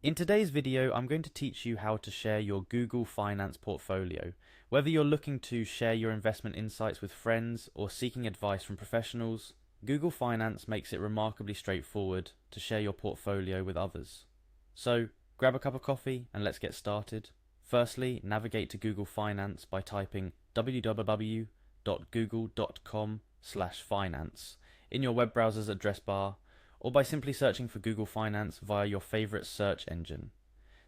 In today's video, I'm going to teach you how to share your Google Finance portfolio. Whether you're looking to share your investment insights with friends or seeking advice from professionals, Google Finance makes it remarkably straightforward to share your portfolio with others. So, grab a cup of coffee and let's get started. Firstly, navigate to Google Finance by typing www.google.com/finance in your web browser's address bar, or by simply searching for Google Finance via your favorite search engine.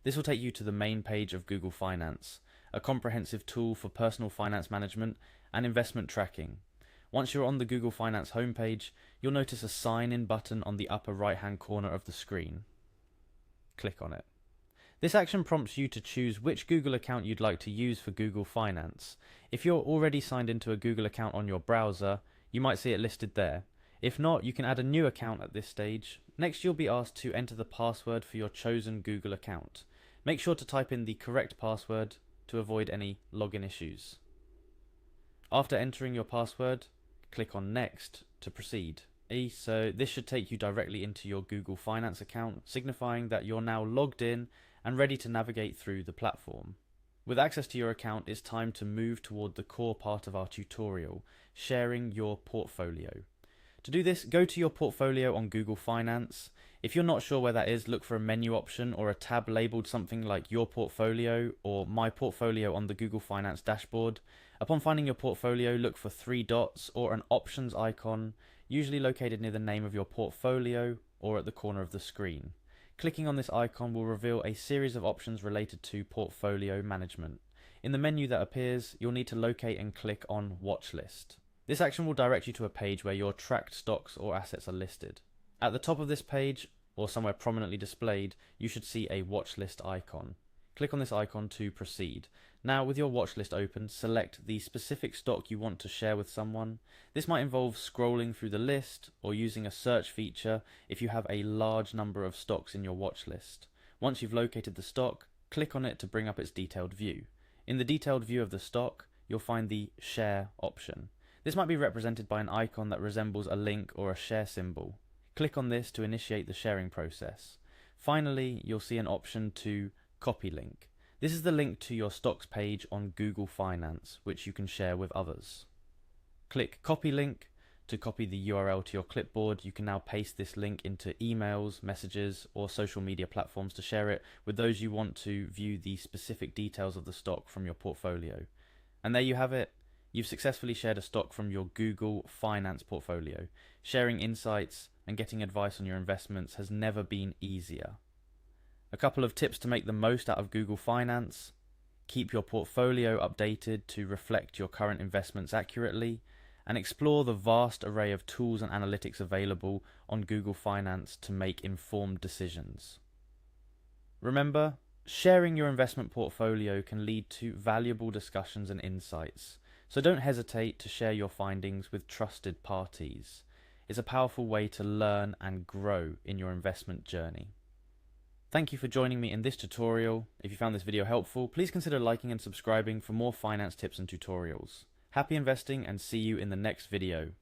This will take you to the main page of Google Finance, a comprehensive tool for personal finance management and investment tracking. Once you're on the Google Finance homepage, you'll notice a sign in button on the upper right-hand corner of the screen. Click on it. This action prompts you to choose which Google account you'd like to use for Google Finance. If you're already signed into a Google account on your browser, you might see it listed there. If not, you can add a new account at this stage. Next, you'll be asked to enter the password for your chosen Google account. Make sure to type in the correct password to avoid any login issues. After entering your password, click on Next to proceed. So this should take you directly into your Google Finance account, signifying that you're now logged in and ready to navigate through the platform. With access to your account, it's time to move toward the core part of our tutorial, sharing your portfolio. To do this, go to your portfolio on Google Finance. If you're not sure where that is, look for a menu option or a tab labeled something like Your Portfolio or My Portfolio on the Google Finance dashboard. Upon finding your portfolio, look for three dots or an options icon, usually located near the name of your portfolio or at the corner of the screen. Clicking on this icon will reveal a series of options related to portfolio management. In the menu that appears, you'll need to locate and click on Watch List. This action will direct you to a page where your tracked stocks or assets are listed. At the top of this page, or somewhere prominently displayed, you should see a watch list icon. Click on this icon to proceed. Now, with your watch list open, select the specific stock you want to share with someone. This might involve scrolling through the list or using a search feature if you have a large number of stocks in your watch list. Once you've located the stock, click on it to bring up its detailed view. In the detailed view of the stock, you'll find the Share option. This might be represented by an icon that resembles a link or a share symbol. Click on this to initiate the sharing process. Finally, you'll see an option to Copy Link. This is the link to your stocks page on Google Finance, which you can share with others. Click Copy Link to copy the URL to your clipboard. You can now paste this link into emails, messages, or social media platforms to share it with those you want to view the specific details of the stock from your portfolio. And there you have it. You've successfully shared a stock from your Google Finance portfolio. Sharing insights and getting advice on your investments has never been easier. A couple of tips to make the most out of Google Finance: keep your portfolio updated to reflect your current investments accurately, and explore the vast array of tools and analytics available on Google Finance to make informed decisions. Remember, sharing your investment portfolio can lead to valuable discussions and insights. So don't hesitate to share your findings with trusted parties. It's a powerful way to learn and grow in your investment journey. Thank you for joining me in this tutorial. If you found this video helpful, please consider liking and subscribing for more finance tips and tutorials. Happy investing and see you in the next video.